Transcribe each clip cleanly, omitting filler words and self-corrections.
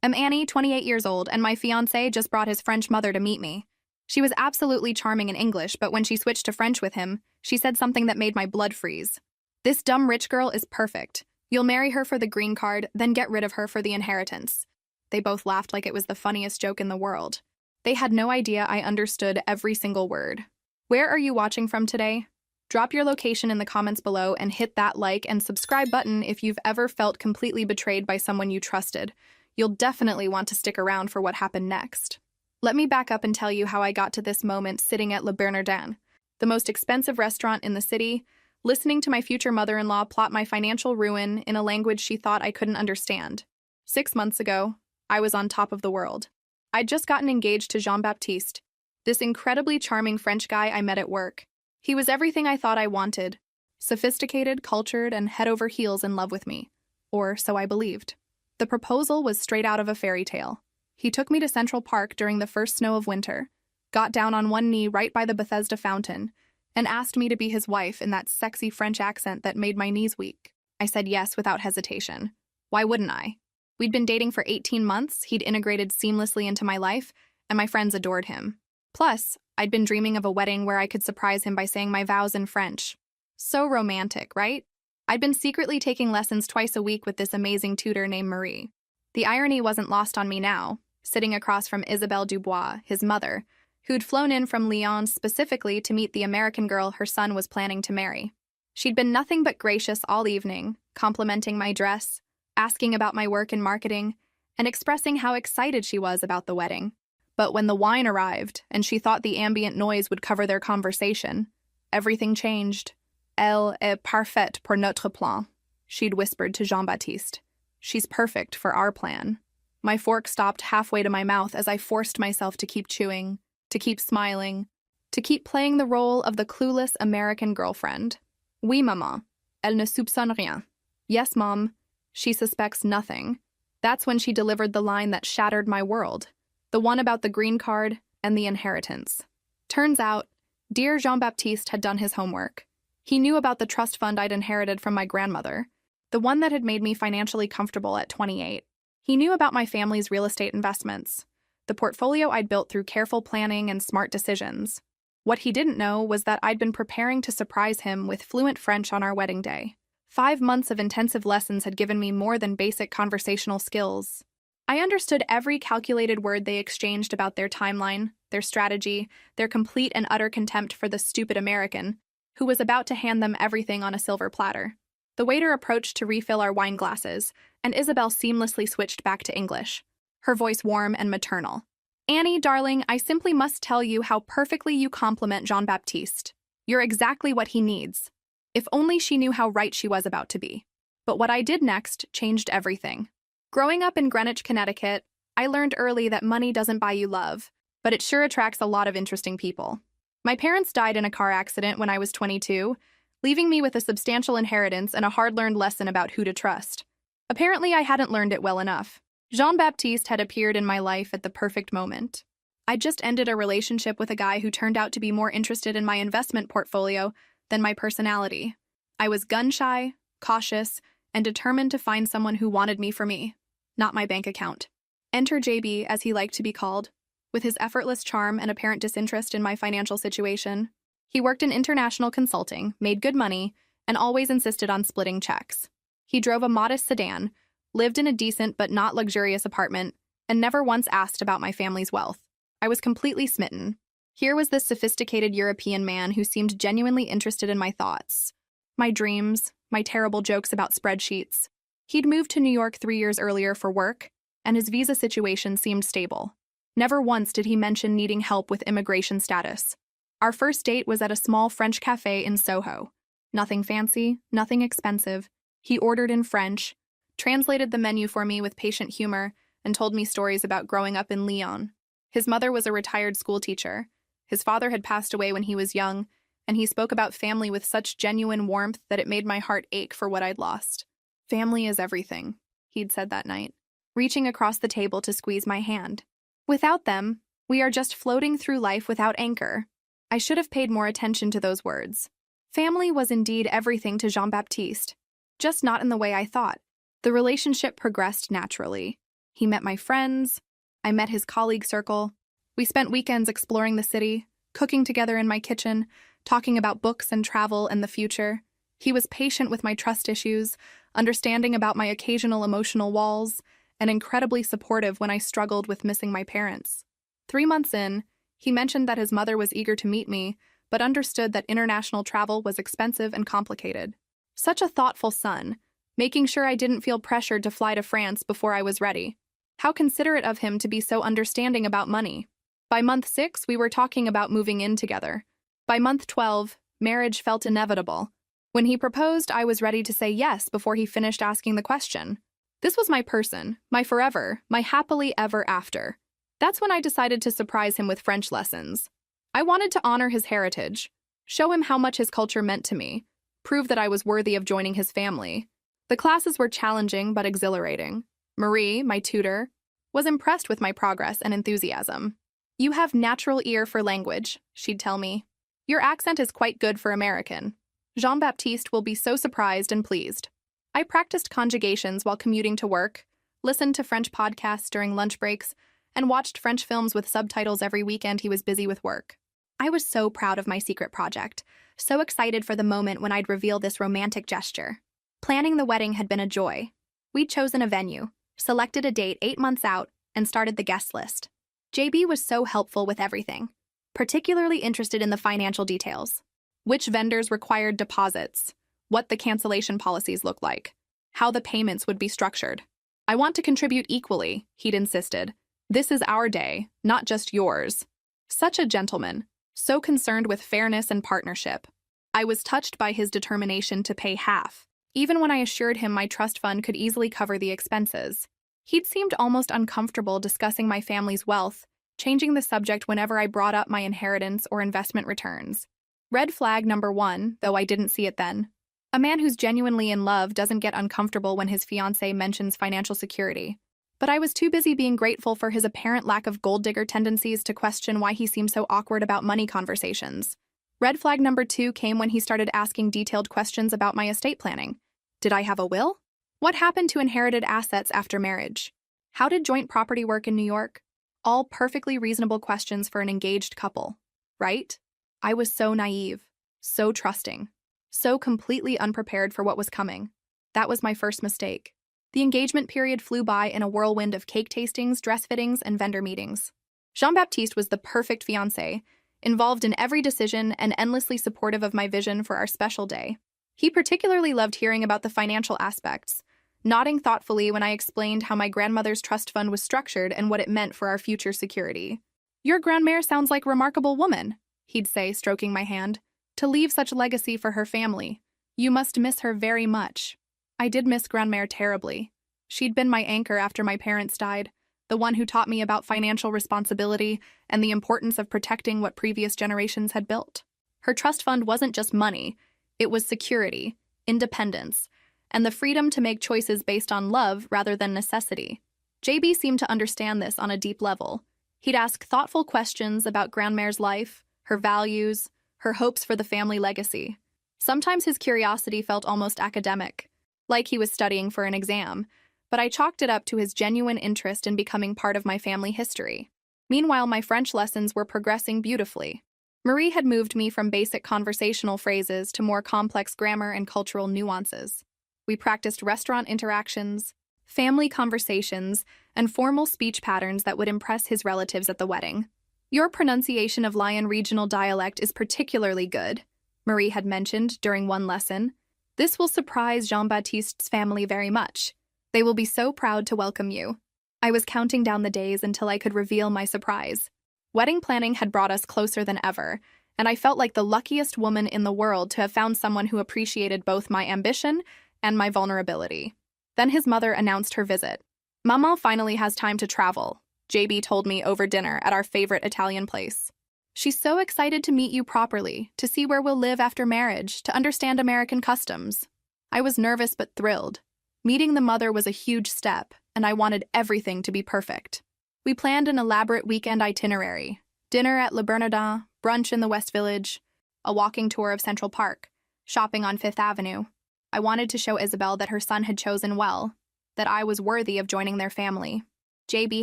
I'm Annie, 28 years old, and my fiancé just brought his French mother to meet me. She was absolutely charming in English, but when she switched to French with him, she said something that made my blood freeze. This dumb rich girl is perfect. You'll marry her for the green card, then get rid of her for the inheritance. They both laughed like it was the funniest joke in the world. They had no idea I understood every single word. Where are you watching from today? Drop your location in the comments below and hit that like and subscribe button if you've ever felt completely betrayed by someone you trusted. You'll definitely want to stick around for what happened next. Let me back up and tell you how I got to this moment sitting at Le Bernardin, the most expensive restaurant in the city, listening to my future mother-in-law plot my financial ruin in a language she thought I couldn't understand. 6 months ago, I was on top of the world. I'd just gotten engaged to Jean-Baptiste, this incredibly charming French guy I met at work. He was everything I thought I wanted, sophisticated, cultured, and head over heels in love with me. Or so I believed. The proposal was straight out of a fairy tale. He took me to Central Park during the first snow of winter, got down on one knee right by the Bethesda fountain, and asked me to be his wife in that sexy French accent that made my knees weak. I said yes without hesitation. Why wouldn't I? We'd been dating for 18 months, he'd integrated seamlessly into my life, and my friends adored him. Plus, I'd been dreaming of a wedding where I could surprise him by saying my vows in French. So romantic, right? I'd been secretly taking lessons twice a week with this amazing tutor named Marie. The irony wasn't lost on me now, sitting across from Isabelle Dubois, his mother, who'd flown in from Lyon specifically to meet the American girl her son was planning to marry. She'd been nothing but gracious all evening, complimenting my dress, asking about my work in marketing, and expressing how excited she was about the wedding. But when the wine arrived, and she thought the ambient noise would cover their conversation, everything changed. Elle est parfaite pour notre plan, she'd whispered to Jean-Baptiste. She's perfect for our plan. My fork stopped halfway to my mouth as I forced myself to keep chewing, to keep smiling, to keep playing the role of the clueless American girlfriend. Oui, maman. Elle ne soupçonne rien. Yes, Mom. She suspects nothing. That's when she delivered the line that shattered my world. The one about the green card and the inheritance. Turns out, dear Jean-Baptiste had done his homework. He knew about the trust fund I'd inherited from my grandmother, the one that had made me financially comfortable at 28. He knew about my family's real estate investments, the portfolio I'd built through careful planning and smart decisions. What he didn't know was that I'd been preparing to surprise him with fluent French on our wedding day. 5 months of intensive lessons had given me more than basic conversational skills. I understood every calculated word they exchanged about their timeline, their strategy, their complete and utter contempt for the stupid American, who was about to hand them everything on a silver platter. The waiter approached to refill our wine glasses, and Isabelle seamlessly switched back to English, her voice warm and maternal. Annie, darling, I simply must tell you how perfectly you compliment Jean-Baptiste. You're exactly what he needs. If only she knew how right she was about to be. But what I did next changed everything. Growing up in Greenwich, Connecticut, I learned early that money doesn't buy you love, but it sure attracts a lot of interesting people. My parents died in a car accident when I was 22, leaving me with a substantial inheritance and a hard-learned lesson about who to trust. Apparently, I hadn't learned it well enough. Jean-Baptiste had appeared in my life at the perfect moment. I'd just ended a relationship with a guy who turned out to be more interested in my investment portfolio than my personality. I was gun-shy, cautious, and determined to find someone who wanted me for me, not my bank account. Enter JB, as he liked to be called, with his effortless charm and apparent disinterest in my financial situation. He worked in international consulting, made good money, and always insisted on splitting checks. He drove a modest sedan, lived in a decent but not luxurious apartment, and never once asked about my family's wealth. I was completely smitten. Here was this sophisticated European man who seemed genuinely interested in my thoughts, my dreams, my terrible jokes about spreadsheets. He'd moved to New York 3 years earlier for work, and his visa situation seemed stable. Never once did he mention needing help with immigration status. Our first date was at a small French cafe in Soho. Nothing fancy, nothing expensive. He ordered in French, translated the menu for me with patient humor, and told me stories about growing up in Lyon. His mother was a retired schoolteacher. His father had passed away when he was young, and he spoke about family with such genuine warmth that it made my heart ache for what I'd lost. Family is everything, he'd said that night, reaching across the table to squeeze my hand. Without them, we are just floating through life without anchor. I should have paid more attention to those words. Family was indeed everything to Jean-Baptiste, just not in the way I thought. The relationship progressed naturally. He met my friends. I met his colleague circle. We spent weekends exploring the city, cooking together in my kitchen, talking about books and travel and the future. He was patient with my trust issues, understanding about my occasional emotional walls, and incredibly supportive when I struggled with missing my parents. 3 months in, he mentioned that his mother was eager to meet me, but understood that international travel was expensive and complicated. Such a thoughtful son, making sure I didn't feel pressured to fly to France before I was ready. How considerate of him to be so understanding about money. By month 6, we were talking about moving in together. By month 12, marriage felt inevitable. When he proposed, I was ready to say yes before he finished asking the question. This was my person, my forever, my happily ever after. That's when I decided to surprise him with French lessons. I wanted to honor his heritage, show him how much his culture meant to me, prove that I was worthy of joining his family. The classes were challenging but exhilarating. Marie, my tutor, was impressed with my progress and enthusiasm. "You have natural ear for language," she'd tell me. "Your accent is quite good for American. Jean-Baptiste will be so surprised and pleased." I practiced conjugations while commuting to work, listened to French podcasts during lunch breaks, and watched French films with subtitles every weekend he was busy with work. I was so proud of my secret project, so excited for the moment when I'd reveal this romantic gesture. Planning the wedding had been a joy. We'd chosen a venue, selected a date 8 months out, and started the guest list. JB was so helpful with everything, particularly interested in the financial details. Which vendors required deposits, what the cancellation policies looked like, how the payments would be structured. "I want to contribute equally," he'd insisted. "This is our day, not just yours." Such a gentleman, so concerned with fairness and partnership. I was touched by his determination to pay half, even when I assured him my trust fund could easily cover the expenses. He'd seemed almost uncomfortable discussing my family's wealth, changing the subject whenever I brought up my inheritance or investment returns. Red flag number 1, though I didn't see it then. A man who's genuinely in love doesn't get uncomfortable when his fiancée mentions financial security. But I was too busy being grateful for his apparent lack of gold digger tendencies to question why he seemed so awkward about money conversations. Red flag number 2 came when he started asking detailed questions about my estate planning. Did I have a will? What happened to inherited assets after marriage? How did joint property work in New York? All perfectly reasonable questions for an engaged couple, right? I was so naive, so trusting, so completely unprepared for what was coming. That was my first mistake. The engagement period flew by in a whirlwind of cake tastings, dress fittings, and vendor meetings. Jean-Baptiste was the perfect fiancé, involved in every decision and endlessly supportive of my vision for our special day. He particularly loved hearing about the financial aspects, nodding thoughtfully when I explained how my grandmother's trust fund was structured and what it meant for our future security. "Your grandmère sounds like a remarkable woman," he'd say, stroking my hand. "To leave such legacy for her family. You must miss her very much." I did miss grandmère terribly. She'd been my anchor after my parents died, the one who taught me about financial responsibility and the importance of protecting what previous generations had built. Her trust fund wasn't just money, it was security, independence, and the freedom to make choices based on love rather than necessity. JB seemed to understand this on a deep level. He'd ask thoughtful questions about grandmère's life, her values, her hopes for the family legacy. Sometimes his curiosity felt almost academic, like he was studying for an exam, but I chalked it up to his genuine interest in becoming part of my family history. Meanwhile, my French lessons were progressing beautifully. Marie had moved me from basic conversational phrases to more complex grammar and cultural nuances. We practiced restaurant interactions, family conversations, and formal speech patterns that would impress his relatives at the wedding. "Your pronunciation of Lyon regional dialect is particularly good," Marie had mentioned during one lesson. "This will surprise Jean-Baptiste's family very much. They will be so proud to welcome you." I was counting down the days until I could reveal my surprise. Wedding planning had brought us closer than ever, and I felt like the luckiest woman in the world to have found someone who appreciated both my ambition and my vulnerability. Then his mother announced her visit. "Maman finally has time to travel," JB told me over dinner at our favorite Italian place. "She's so excited to meet you properly, to see where we'll live after marriage, to understand American customs." I was nervous but thrilled. Meeting the mother was a huge step, and I wanted everything to be perfect. We planned an elaborate weekend itinerary: dinner at Le Bernardin, brunch in the West Village, a walking tour of Central Park, shopping on Fifth Avenue. I wanted to show Isabel that her son had chosen well, that I was worthy of joining their family. JB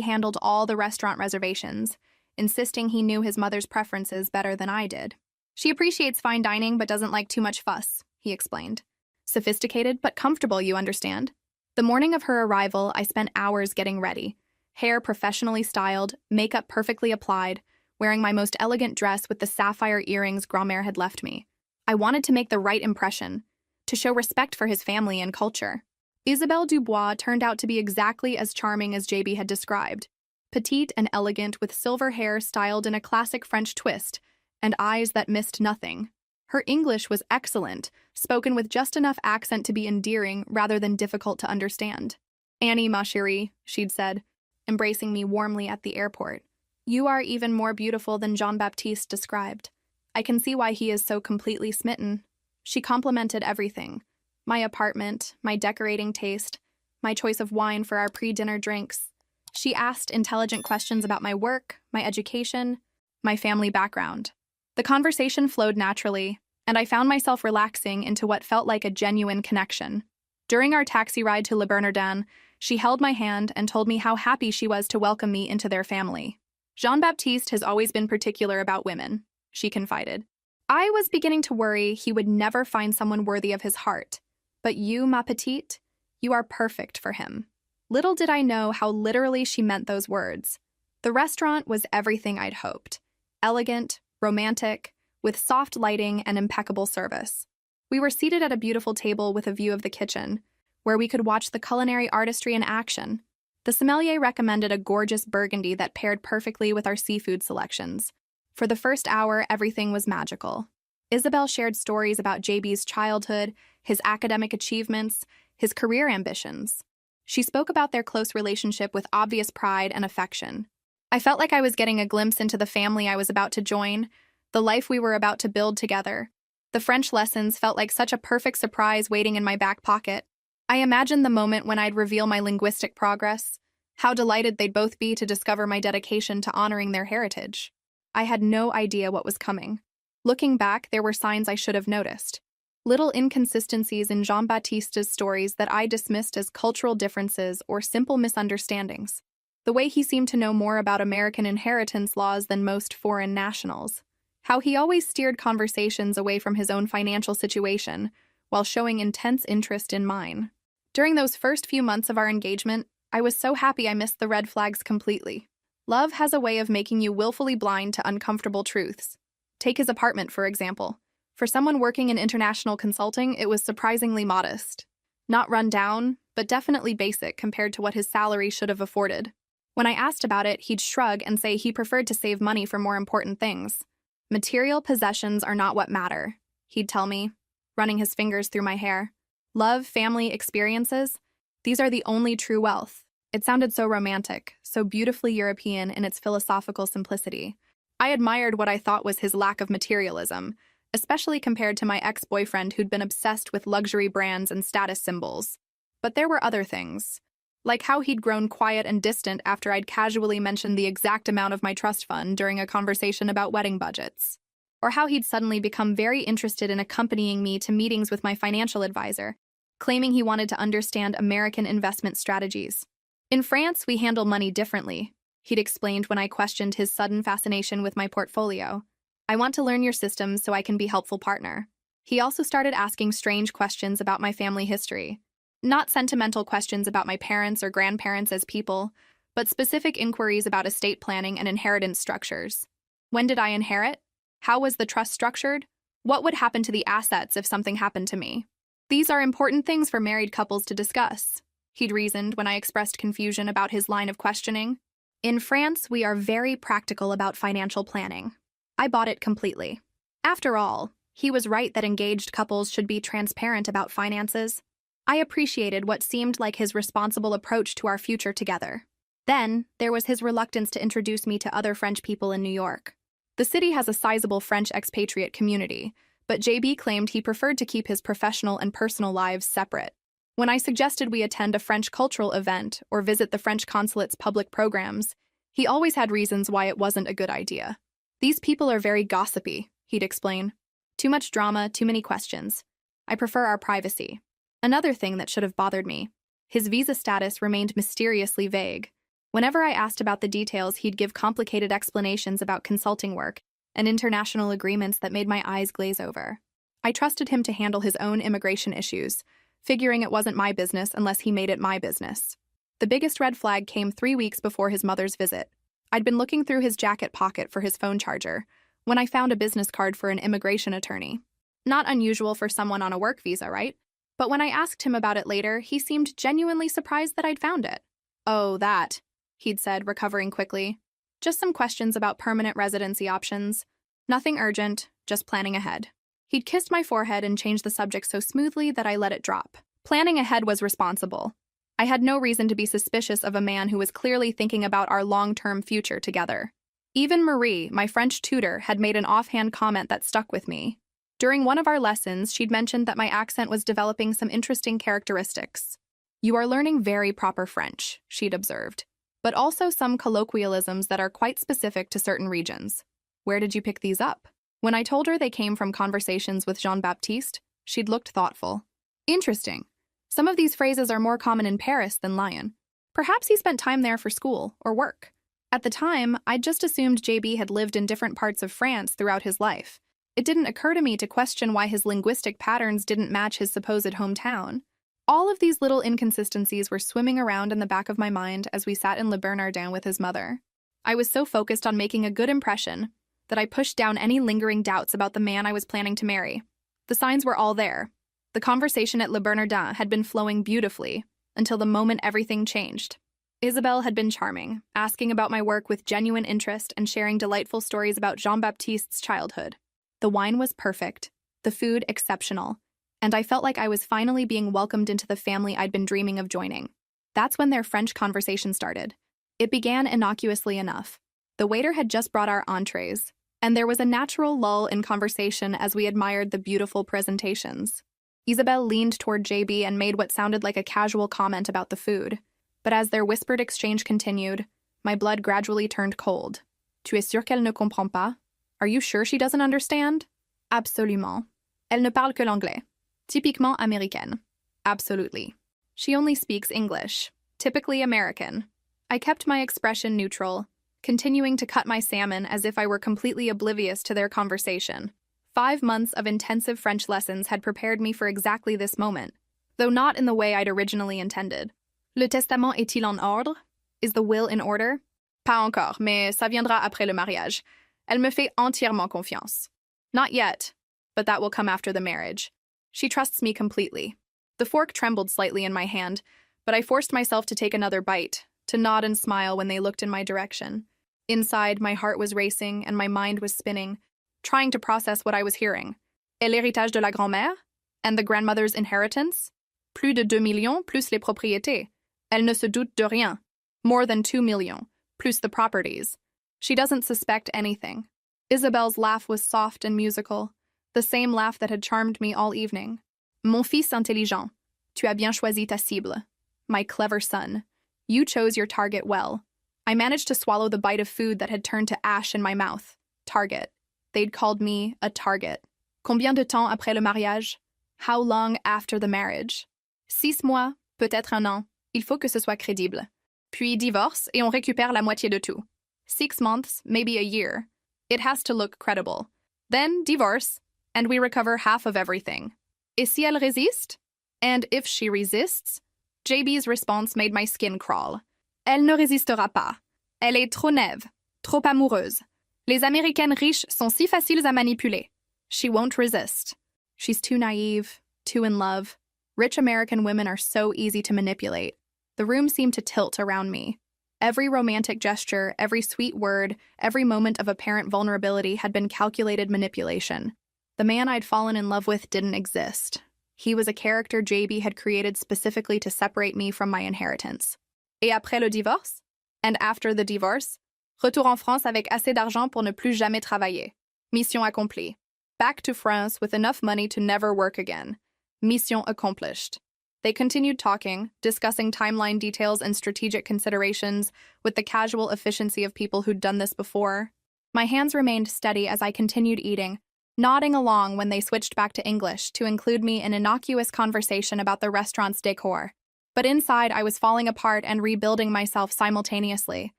handled all the restaurant reservations, insisting he knew his mother's preferences better than I did. She appreciates fine dining but doesn't like too much fuss, he explained. Sophisticated but comfortable, you understand. The morning of her arrival, I spent hours getting ready. Hair professionally styled, makeup perfectly applied, wearing my most elegant dress with the sapphire earrings Grand-mère had left me. I wanted to make the right impression, to show respect for his family and culture. Isabelle Dubois turned out to be exactly as charming as JB had described. Petite and elegant with silver hair styled in a classic French twist, and eyes that missed nothing. Her English was excellent, spoken with just enough accent to be endearing rather than difficult to understand. "Annie, ma chérie," she'd said, embracing me warmly at the airport. "You are even more beautiful than Jean-Baptiste described. I can see why he is so completely smitten." She complimented everything. My apartment, my decorating taste, my choice of wine for our pre-dinner drinks. She asked intelligent questions about my work, my education, my family background. The conversation flowed naturally, and I found myself relaxing into what felt like a genuine connection. During our taxi ride to Le Bernardin, she held my hand and told me how happy she was to welcome me into their family. "Jean-Baptiste has always been particular about women," she confided. "I was beginning to worry he would never find someone worthy of his heart. But you, ma petite, you are perfect for him." Little did I know how literally she meant those words. The restaurant was everything I'd hoped. Elegant, romantic, with soft lighting and impeccable service. We were seated at a beautiful table with a view of the kitchen, where we could watch the culinary artistry in action. The sommelier recommended a gorgeous burgundy that paired perfectly with our seafood selections. For the first hour, everything was magical. Isabelle shared stories about JB's childhood, his academic achievements, his career ambitions. She spoke about their close relationship with obvious pride and affection. I felt like I was getting a glimpse into the family I was about to join, the life we were about to build together. The French lessons felt like such a perfect surprise waiting in my back pocket. I imagined the moment when I'd reveal my linguistic progress, how delighted they'd both be to discover my dedication to honoring their heritage. I had no idea what was coming. Looking back, there were signs I should have noticed. Little inconsistencies in Jean-Baptiste's stories that I dismissed as cultural differences or simple misunderstandings. The way he seemed to know more about American inheritance laws than most foreign nationals. How he always steered conversations away from his own financial situation, while showing intense interest in mine. During those first few months of our engagement, I was so happy I missed the red flags completely. Love has a way of making you willfully blind to uncomfortable truths. Take his apartment, for example. For someone working in international consulting, it was surprisingly modest. Not run down, but definitely basic compared to what his salary should have afforded. When I asked about it, he'd shrug and say he preferred to save money for more important things. "Material possessions are not what matter," he'd tell me, running his fingers through my hair. "Love, family, experiences, these are the only true wealth." It sounded so romantic, so beautifully European in its philosophical simplicity. I admired what I thought was his lack of materialism, especially compared to my ex-boyfriend who'd been obsessed with luxury brands and status symbols. But there were other things, like how he'd grown quiet and distant after I'd casually mentioned the exact amount of my trust fund during a conversation about wedding budgets. Or how he'd suddenly become very interested in accompanying me to meetings with my financial advisor, claiming he wanted to understand American investment strategies. "In France, we handle money differently," he'd explained when I questioned his sudden fascination with my portfolio. "I want to learn your systems so I can be a helpful partner." He also started asking strange questions about my family history. Not sentimental questions about my parents or grandparents as people, but specific inquiries about estate planning and inheritance structures. When did I inherit? How was the trust structured? What would happen to the assets if something happened to me? These are important things for married couples to discuss, he'd reasoned when I expressed confusion about his line of questioning. "In France, we are very practical about financial planning." I bought it completely. After all, he was right that engaged couples should be transparent about finances. I appreciated what seemed like his responsible approach to our future together. Then, there was his reluctance to introduce me to other French people in New York. The city has a sizable French expatriate community, but JB claimed he preferred to keep his professional and personal lives separate. When I suggested we attend a French cultural event or visit the French consulate's public programs, he always had reasons why it wasn't a good idea. "These people are very gossipy," he'd explain. "Too much drama, too many questions. I prefer our privacy." Another thing that should have bothered me. His visa status remained mysteriously vague. Whenever I asked about the details, he'd give complicated explanations about consulting work and international agreements that made my eyes glaze over. I trusted him to handle his own immigration issues, figuring it wasn't my business unless he made it my business. The biggest red flag came 3 weeks before his mother's visit. I'd been looking through his jacket pocket for his phone charger when I found a business card for an immigration attorney. Not unusual for someone on a work visa, right? But when I asked him about it later, he seemed genuinely surprised that I'd found it. "Oh, that," he'd said, recovering quickly. "Just some questions about permanent residency options. Nothing urgent, just planning ahead." He'd kissed my forehead and changed the subject so smoothly that I let it drop. Planning ahead was responsible. I had no reason to be suspicious of a man who was clearly thinking about our long-term future together. Even Marie, my French tutor, had made an offhand comment that stuck with me. During one of our lessons, she'd mentioned that my accent was developing some interesting characteristics. "You are learning very proper French," she'd observed, "but also some colloquialisms that are quite specific to certain regions. Where did you pick these up?" When I told her they came from conversations with Jean-Baptiste, she'd looked thoughtful. "Interesting. Some of these phrases are more common in Paris than Lyon. Perhaps he spent time there for school or work." At the time, I'd just assumed JB had lived in different parts of France throughout his life. It didn't occur to me to question why his linguistic patterns didn't match his supposed hometown. All of these little inconsistencies were swimming around in the back of my mind as we sat in Le Bernardin with his mother. I was so focused on making a good impression that I pushed down any lingering doubts about the man I was planning to marry. The signs were all there. The conversation at Le Bernardin had been flowing beautifully until the moment everything changed. Isabelle had been charming, asking about my work with genuine interest and sharing delightful stories about Jean-Baptiste's childhood. The wine was perfect, the food exceptional, and I felt like I was finally being welcomed into the family I'd been dreaming of joining. That's when their French conversation started. It began innocuously enough. The waiter had just brought our entrees, and there was a natural lull in conversation as we admired the beautiful presentations. Isabelle leaned toward JB and made what sounded like a casual comment about the food. But as their whispered exchange continued, my blood gradually turned cold. "Tu es sûre qu'elle ne comprend pas? Are you sure she doesn't understand?" "Absolument. Elle ne parle que l'anglais. Typiquement américaine." "Absolutely. She only speaks English. Typically American." I kept my expression neutral, continuing to cut my salmon as if I were completely oblivious to their conversation. 5 months of intensive French lessons had prepared me for exactly this moment, though not in the way I'd originally intended. "Le testament est-il en ordre? Is the will in order?" "Pas encore, mais ça viendra après le mariage. Elle me fait entièrement confiance." "Not yet, but that will come after the marriage. She trusts me completely." The fork trembled slightly in my hand, but I forced myself to take another bite, to nod and smile when they looked in my direction. Inside, my heart was racing and my mind was spinning, trying to process what I was hearing. "Et l'héritage de la grand-mère? And the grandmother's inheritance? Plus de 2 millions, plus les propriétés. Elle ne se doute de rien. More than 2 millions, plus the properties. She doesn't suspect anything." Isabelle's laugh was soft and musical, the same laugh that had charmed me all evening. "Mon fils intelligent, tu as bien choisi ta cible." My clever son. You chose your target well. I managed to swallow the bite of food that had turned to ash in my mouth. Target. They'd called me a target. "Combien de temps après le mariage?" How long after the marriage? 6 mois, peut-être un an. Il faut que ce soit crédible. Puis divorce et on récupère la moitié de tout. 6 months, maybe a year. It has to look credible. Then divorce, and we recover half of everything. Et si elle résiste? And if she resists? JB's response made my skin crawl. Elle ne résistera pas. Elle est trop neuve, trop amoureuse. Les Américaines riches sont si faciles à manipuler. She won't resist. She's too naive, too in love. Rich American women are so easy to manipulate. The room seemed to tilt around me. Every romantic gesture, every sweet word, every moment of apparent vulnerability had been calculated manipulation. The man I'd fallen in love with didn't exist. He was a character JB had created specifically to separate me from my inheritance. Et après le divorce? And after the divorce? Retour en France avec assez d'argent pour ne plus jamais travailler. Mission accomplie. Back to France with enough money to never work again. Mission accomplished. They continued talking, discussing timeline details and strategic considerations with the casual efficiency of people who'd done this before. My hands remained steady as I continued eating, nodding along when they switched back to English to include me in innocuous conversation about the restaurant's decor. But inside, I was falling apart and rebuilding myself simultaneously.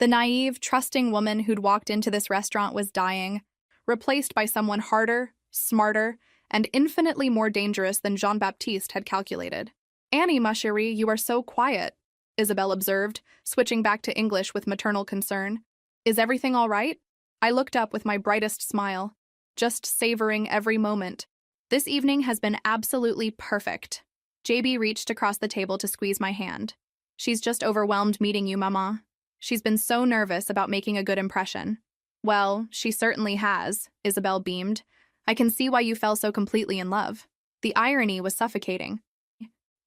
The naive, trusting woman who'd walked into this restaurant was dying, replaced by someone harder, smarter, and infinitely more dangerous than Jean-Baptiste had calculated. "Annie, ma chérie, you are so quiet," Isabelle observed, switching back to English with maternal concern. "Is everything all right?" I looked up with my brightest smile, just savoring every moment. "This evening has been absolutely perfect." JB reached across the table to squeeze my hand. "She's just overwhelmed meeting you, Mama. She's been so nervous about making a good impression." "Well, she certainly has," Isabelle beamed. "I can see why you fell so completely in love." The irony was suffocating.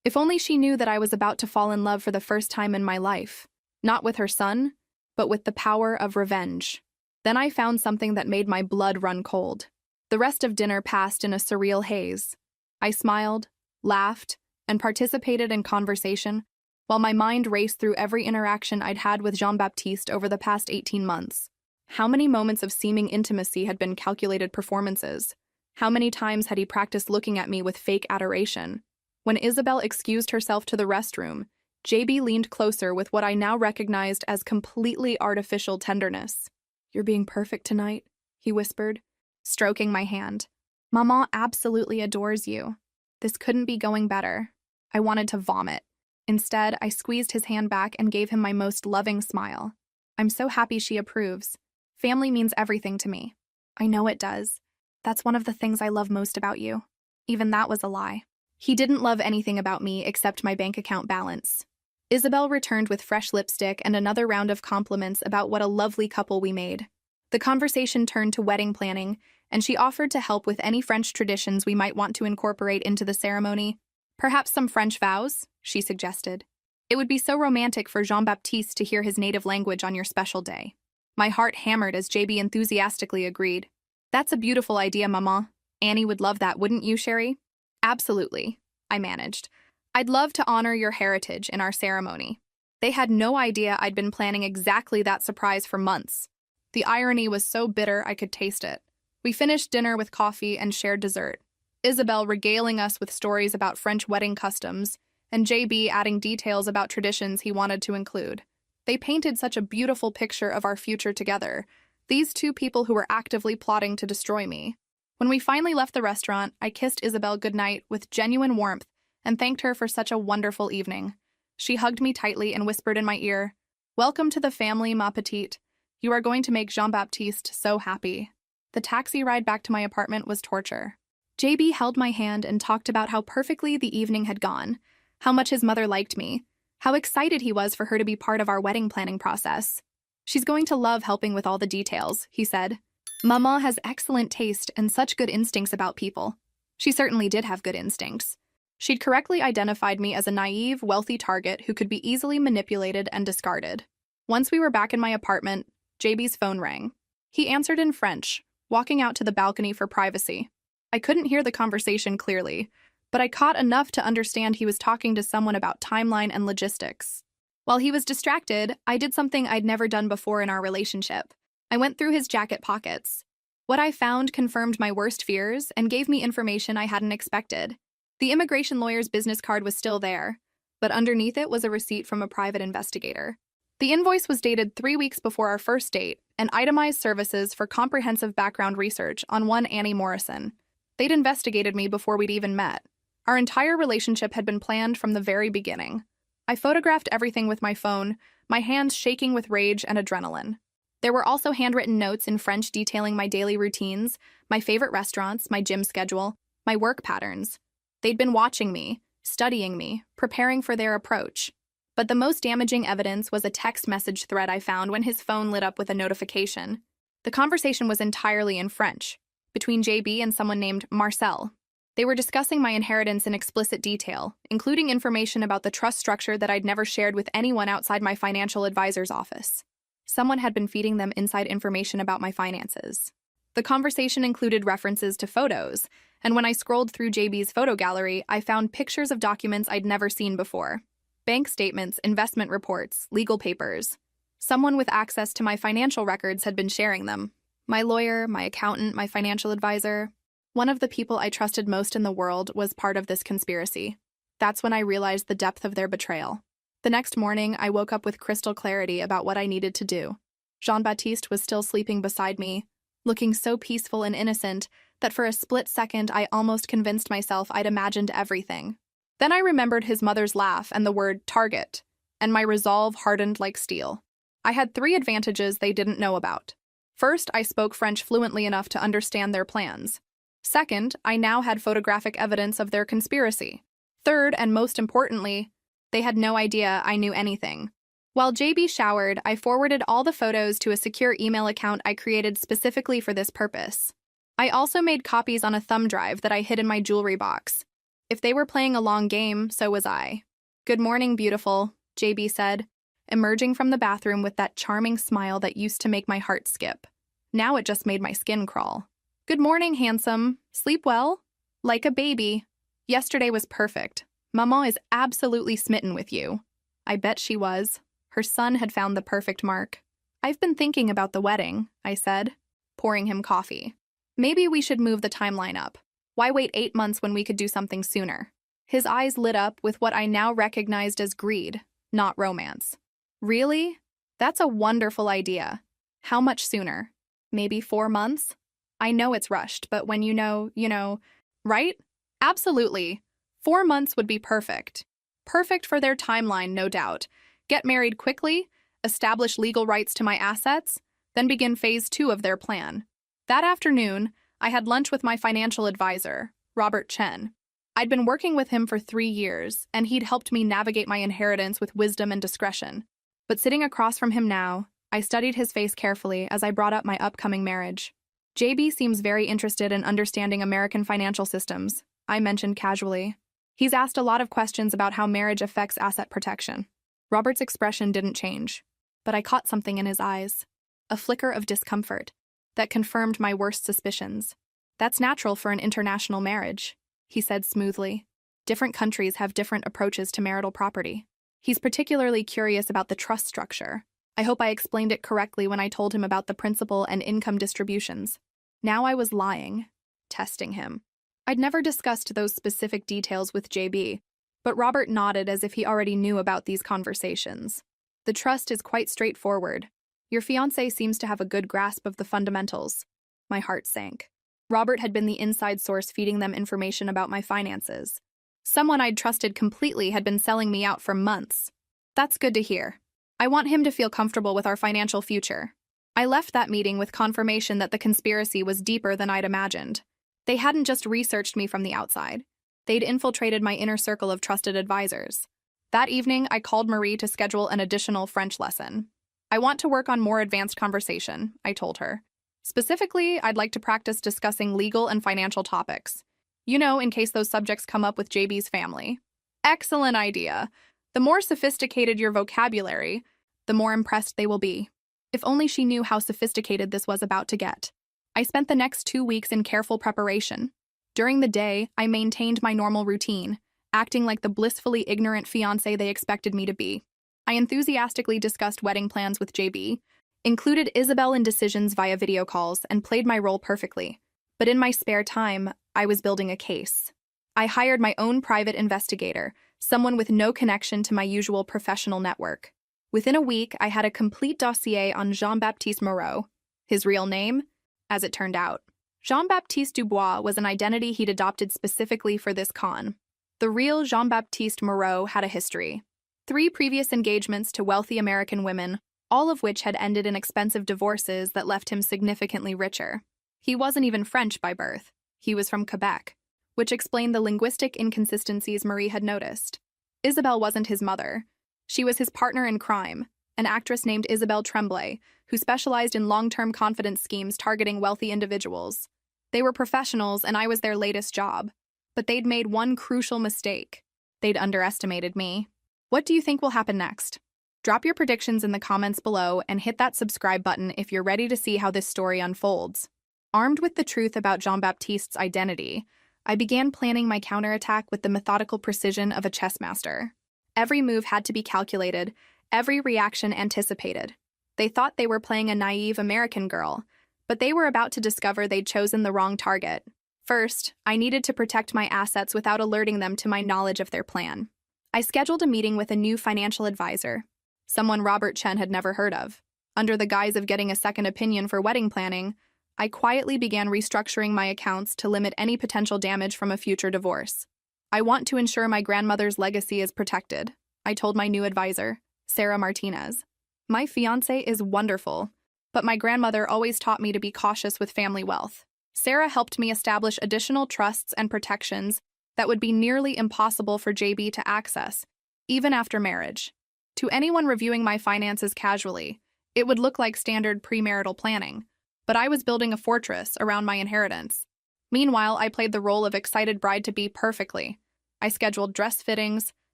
If only she knew that I was about to fall in love for the first time in my life, not with her son, but with the power of revenge. Then I found something that made my blood run cold. The rest of dinner passed in a surreal haze. I smiled, laughed, and participated in conversation, while my mind raced through every interaction I'd had with Jean-Baptiste over the past 18 months. How many moments of seeming intimacy had been calculated performances? How many times had he practiced looking at me with fake adoration? When Isabelle excused herself to the restroom, JB leaned closer with what I now recognized as completely artificial tenderness. "You're being perfect tonight," he whispered, stroking my hand. "Maman absolutely adores you. This couldn't be going better." I wanted to vomit. Instead, I squeezed his hand back and gave him my most loving smile. "I'm so happy she approves. Family means everything to me." "I know it does. That's one of the things I love most about you." Even that was a lie. He didn't love anything about me except my bank account balance. Isabelle returned with fresh lipstick and another round of compliments about what a lovely couple we made. The conversation turned to wedding planning, and she offered to help with any French traditions we might want to incorporate into the ceremony. "Perhaps some French vows," she suggested. "It would be so romantic for Jean-Baptiste to hear his native language on your special day." My heart hammered as JB enthusiastically agreed. "That's a beautiful idea, Maman. Annie would love that, wouldn't you, Sherry?" "Absolutely," I managed. "I'd love to honor your heritage in our ceremony." They had no idea I'd been planning exactly that surprise for months. The irony was so bitter I could taste it. We finished dinner with coffee and shared dessert, Isabelle regaling us with stories about French wedding customs, and JB adding details about traditions he wanted to include. They painted such a beautiful picture of our future together, these two people who were actively plotting to destroy me. When we finally left the restaurant, I kissed Isabelle goodnight with genuine warmth and thanked her for such a wonderful evening. She hugged me tightly and whispered in my ear, "Welcome to the family, ma petite. You are going to make Jean-Baptiste so happy." The taxi ride back to my apartment was torture. JB held my hand and talked about how perfectly the evening had gone, how much his mother liked me, how excited he was for her to be part of our wedding planning process. "She's going to love helping with all the details," he said. "Maman has excellent taste and such good instincts about people." She certainly did have good instincts. She'd correctly identified me as a naive, wealthy target who could be easily manipulated and discarded. Once we were back in my apartment, JB's phone rang. He answered in French, walking out to the balcony for privacy. I couldn't hear the conversation clearly, but I caught enough to understand he was talking to someone about timeline and logistics. While he was distracted, I did something I'd never done before in our relationship. I went through his jacket pockets. What I found confirmed my worst fears and gave me information I hadn't expected. The immigration lawyer's business card was still there, but underneath it was a receipt from a private investigator. The invoice was dated 3 weeks before our first date and itemized services for comprehensive background research on one Annie Morrison. They'd investigated me before we'd even met. Our entire relationship had been planned from the very beginning. I photographed everything with my phone, my hands shaking with rage and adrenaline. There were also handwritten notes in French detailing my daily routines, my favorite restaurants, my gym schedule, my work patterns. They'd been watching me, studying me, preparing for their approach. But the most damaging evidence was a text message thread I found when his phone lit up with a notification. The conversation was entirely in French, between JB and someone named Marcel. They were discussing my inheritance in explicit detail, including information about the trust structure that I'd never shared with anyone outside my financial advisor's office. Someone had been feeding them inside information about my finances. The conversation included references to photos, and when I scrolled through JB's photo gallery, I found pictures of documents I'd never seen before. Bank statements, investment reports, legal papers. Someone with access to my financial records had been sharing them. My lawyer, my accountant, my financial advisor. One of the people I trusted most in the world was part of this conspiracy. That's when I realized the depth of their betrayal. The next morning, I woke up with crystal clarity about what I needed to do. Jean-Baptiste was still sleeping beside me, looking so peaceful and innocent that for a split second I almost convinced myself I'd imagined everything. Then I remembered his mother's laugh and the word target, and my resolve hardened like steel. I had 3 advantages they didn't know about. First, I spoke French fluently enough to understand their plans. Second, I now had photographic evidence of their conspiracy. Third, and most importantly, they had no idea I knew anything. While JB showered, I forwarded all the photos to a secure email account I created specifically for this purpose. I also made copies on a thumb drive that I hid in my jewelry box. If they were playing a long game, so was I. "Good morning, beautiful," JB said, emerging from the bathroom with that charming smile that used to make my heart skip. Now it just made my skin crawl. "Good morning, handsome. Sleep well?" "Like a baby. Yesterday was perfect. Maman is absolutely smitten with you." I bet she was. Her son had found the perfect mark. "I've been thinking about the wedding," I said, pouring him coffee. "Maybe we should move the timeline up. Why wait 8 months when we could do something sooner?" His eyes lit up with what I now recognized as greed, not romance. "Really? That's a wonderful idea. How much sooner? Maybe 4 months? I know it's rushed, but when you know, right? Absolutely. 4 months would be perfect. Perfect for their timeline, no doubt. Get married quickly, establish legal rights to my assets, then begin phase 2 of their plan. That afternoon, I had lunch with my financial advisor, Robert Chen. I'd been working with him for 3 years, and he'd helped me navigate my inheritance with wisdom and discretion. But sitting across from him now, I studied his face carefully as I brought up my upcoming marriage. JB seems very interested in understanding American financial systems, I mentioned casually. He's asked a lot of questions about how marriage affects asset protection. Robert's expression didn't change, but I caught something in his eyes, a flicker of discomfort, that confirmed my worst suspicions. "That's natural for an international marriage," he said smoothly. "Different countries have different approaches to marital property." He's particularly curious about the trust structure. I hope I explained it correctly when I told him about the principal and income distributions. Now I was lying, testing him. I'd never discussed those specific details with JB, but Robert nodded as if he already knew about these conversations. "The trust is quite straightforward. Your fiancé seems to have a good grasp of the fundamentals." My heart sank. Robert had been the inside source feeding them information about my finances. Someone I'd trusted completely had been selling me out for months. That's good to hear. I want him to feel comfortable with our financial future. I left that meeting with confirmation that the conspiracy was deeper than I'd imagined. They hadn't just researched me from the outside. They'd infiltrated my inner circle of trusted advisors. That evening, I called Marie to schedule an additional French lesson. "I want to work on more advanced conversation," I told her. "Specifically, I'd like to practice discussing legal and financial topics. In case those subjects come up with JB's family." "Excellent idea. The more sophisticated your vocabulary, the more impressed they will be." If only she knew how sophisticated this was about to get. I spent the next 2 weeks in careful preparation. During the day, I maintained my normal routine, acting like the blissfully ignorant fiancé they expected me to be. I enthusiastically discussed wedding plans with JB, included Isabel in decisions via video calls, and played my role perfectly. But in my spare time, I was building a case. I hired my own private investigator, someone with no connection to my usual professional network. Within a week, I had a complete dossier on Jean-Baptiste Moreau. His real name? As it turned out, Jean-Baptiste Dubois was an identity he'd adopted specifically for this con. The real Jean-Baptiste Moreau had a history. 3 previous engagements to wealthy American women, all of which had ended in expensive divorces that left him significantly richer. He wasn't even French by birth. He was from Quebec, which explained the linguistic inconsistencies Marie had noticed. Isabelle wasn't his mother. She was his partner in crime, an actress named Isabelle Tremblay, who specialized in long-term confidence schemes targeting wealthy individuals. They were professionals, and I was their latest job. But they'd made one crucial mistake. They'd underestimated me. What do you think will happen next? Drop your predictions in the comments below and hit that subscribe button if you're ready to see how this story unfolds. Armed with the truth about Jean-Baptiste's identity, I began planning my counterattack with the methodical precision of a chess master. Every move had to be calculated, every reaction anticipated. They thought they were playing a naive American girl, but they were about to discover they'd chosen the wrong target. First, I needed to protect my assets without alerting them to my knowledge of their plan. I scheduled a meeting with a new financial advisor, someone Robert Chen had never heard of. Under the guise of getting a second opinion for wedding planning, I quietly began restructuring my accounts to limit any potential damage from a future divorce. I want to ensure my grandmother's legacy is protected, I told my new advisor, Sarah Martinez. My fiancé is wonderful, but my grandmother always taught me to be cautious with family wealth. Sarah helped me establish additional trusts and protections that would be nearly impossible for JB to access, even after marriage. To anyone reviewing my finances casually, it would look like standard premarital planning, but I was building a fortress around my inheritance. Meanwhile, I played the role of excited bride-to-be perfectly. I scheduled dress fittings,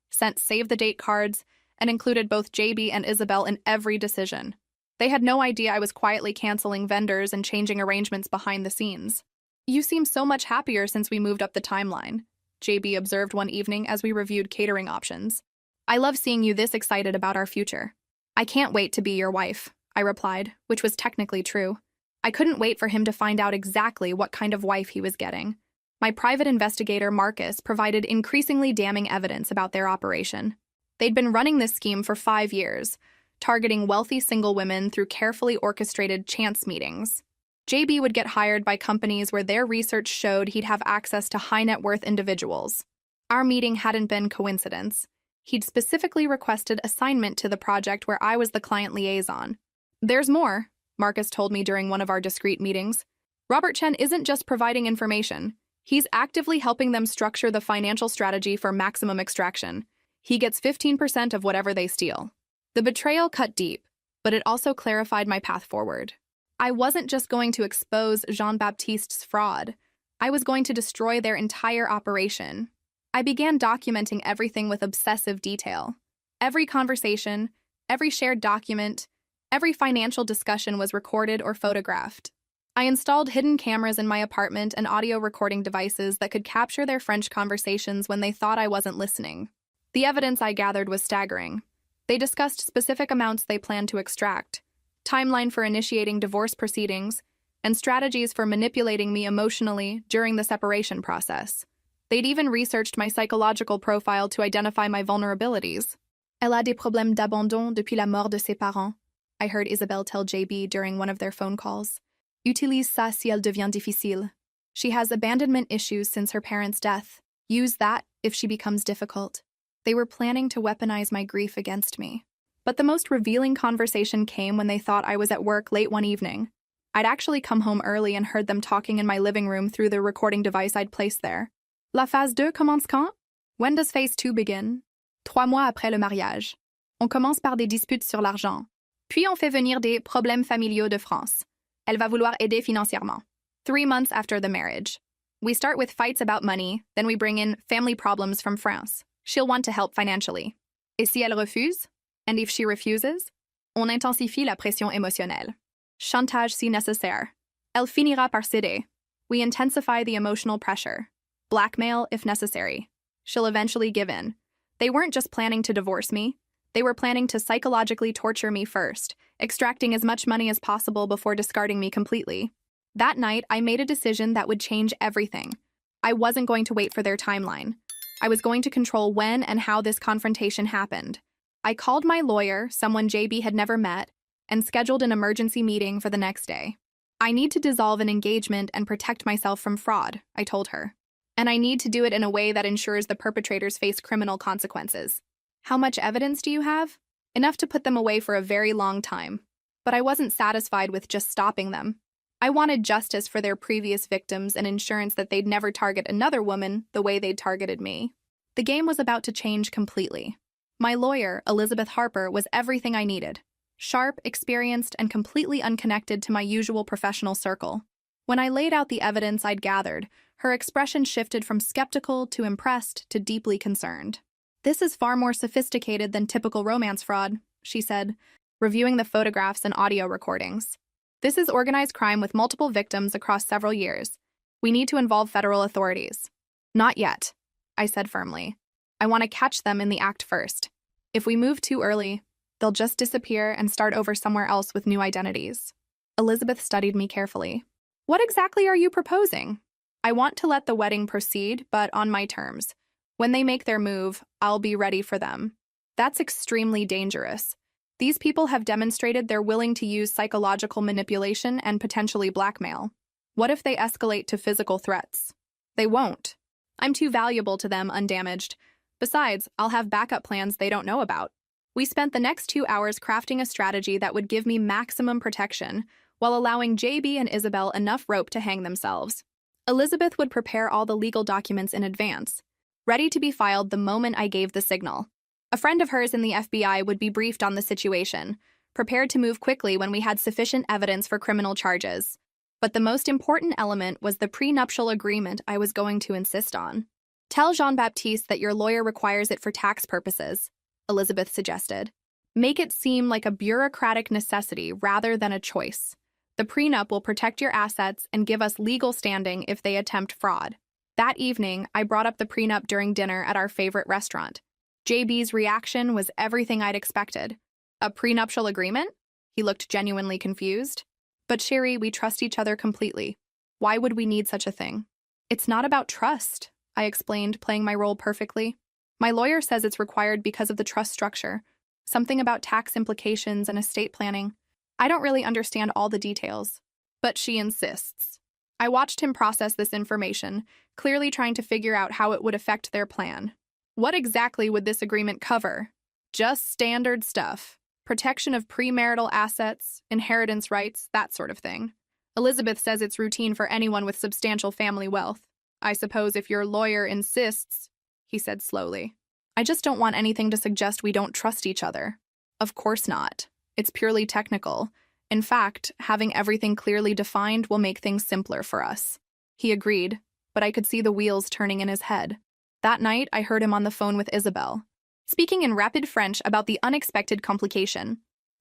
sent save-the-date cards, and included both JB and Isabel in every decision. They had no idea I was quietly canceling vendors and changing arrangements behind the scenes. "You seem so much happier since we moved up the timeline," JB observed one evening as we reviewed catering options. "I love seeing you this excited about our future." "I can't wait to be your wife," I replied, which was technically true. I couldn't wait for him to find out exactly what kind of wife he was getting. My private investigator, Marcus, provided increasingly damning evidence about their operation. They'd been running this scheme for 5 years, targeting wealthy single women through carefully orchestrated chance meetings. JB would get hired by companies where their research showed he'd have access to high-net-worth individuals. Our meeting hadn't been coincidence. He'd specifically requested assignment to the project where I was the client liaison. "There's more," Marcus told me during one of our discreet meetings. "Robert Chen isn't just providing information. He's actively helping them structure the financial strategy for maximum extraction. He gets 15% of whatever they steal." The betrayal cut deep, but it also clarified my path forward. I wasn't just going to expose Jean-Baptiste's fraud. I was going to destroy their entire operation. I began documenting everything with obsessive detail. Every conversation, every shared document, every financial discussion was recorded or photographed. I installed hidden cameras in my apartment and audio recording devices that could capture their French conversations when they thought I wasn't listening. The evidence I gathered was staggering. They discussed specific amounts they planned to extract, timeline for initiating divorce proceedings, and strategies for manipulating me emotionally during the separation process. They'd even researched my psychological profile to identify my vulnerabilities. "Elle a des problèmes d'abandon depuis la mort de ses parents," I heard Isabelle tell JB during one of their phone calls. "Utilise ça si elle devient difficile." She has abandonment issues since her parents' death. Use that if she becomes difficult. They were planning to weaponize my grief against me. But the most revealing conversation came when they thought I was at work late one evening. I'd actually come home early and heard them talking in my living room through the recording device I'd placed there. "La phase 2 commence quand? When does phase 2 begin?" "3 mois après le mariage. On commence par des disputes sur l'argent. Puis on fait venir des problèmes familiaux de France. Elle va vouloir aider financièrement." 3 months after the marriage. We start with fights about money, then we bring in family problems from France. She'll want to help financially. Et si elle refuse? And if she refuses? On intensifie la pression émotionnelle. Chantage si nécessaire. Elle finira par céder. We intensify the emotional pressure. Blackmail if necessary. She'll eventually give in. They weren't just planning to divorce me. They were planning to psychologically torture me first, extracting as much money as possible before discarding me completely. That night, I made a decision that would change everything. I wasn't going to wait for their timeline. I was going to control when and how this confrontation happened. I called my lawyer, someone JB had never met, and scheduled an emergency meeting for the next day. "I need to dissolve an engagement and protect myself from fraud," I told her. "And I need to do it in a way that ensures the perpetrators face criminal consequences." "How much evidence do you have?" "Enough to put them away for a very long time." But I wasn't satisfied with just stopping them. I wanted justice for their previous victims and insurance that they'd never target another woman the way they'd targeted me. The game was about to change completely. My lawyer, Elizabeth Harper, was everything I needed. Sharp, experienced, and completely unconnected to my usual professional circle. When I laid out the evidence I'd gathered, her expression shifted from skeptical to impressed to deeply concerned. "This is far more sophisticated than typical romance fraud," she said, reviewing the photographs and audio recordings. "This is organized crime with multiple victims across several years. We need to involve federal authorities." "Not yet," I said firmly. "I want to catch them in the act first. If we move too early, they'll just disappear and start over somewhere else with new identities." Elizabeth studied me carefully. "What exactly are you proposing?" I want to let the wedding proceed, but on my terms. When they make their move, I'll be ready for them. That's extremely dangerous. These people have demonstrated they're willing to use psychological manipulation and potentially blackmail. What if they escalate to physical threats? They won't. I'm too valuable to them undamaged. Besides, I'll have backup plans they don't know about. We spent the next 2 hours crafting a strategy that would give me maximum protection, while allowing JB and Isabel enough rope to hang themselves. Elizabeth would prepare all the legal documents in advance, ready to be filed the moment I gave the signal. A friend of hers in the FBI would be briefed on the situation, prepared to move quickly when we had sufficient evidence for criminal charges. But the most important element was the prenuptial agreement I was going to insist on. Tell Jean-Baptiste that your lawyer requires it for tax purposes, Elizabeth suggested. Make it seem like a bureaucratic necessity rather than a choice. The prenup will protect your assets and give us legal standing if they attempt fraud. That evening, I brought up the prenup during dinner at our favorite restaurant. JB's reaction was everything I'd expected. A prenuptial agreement? He looked genuinely confused. But Sherry, we trust each other completely. Why would we need such a thing? It's not about trust, I explained, playing my role perfectly. My lawyer says it's required because of the trust structure. Something about tax implications and estate planning. I don't really understand all the details. But she insists. I watched him process this information, clearly trying to figure out how it would affect their plan. What exactly would this agreement cover? Just standard stuff. Protection of premarital assets, inheritance rights, that sort of thing. Elizabeth says it's routine for anyone with substantial family wealth. I suppose if your lawyer insists, he said slowly. I just don't want anything to suggest we don't trust each other. Of course not. It's purely technical. In fact, having everything clearly defined will make things simpler for us. He agreed, but I could see the wheels turning in his head. That night, I heard him on the phone with Isabel, speaking in rapid French about the unexpected complication.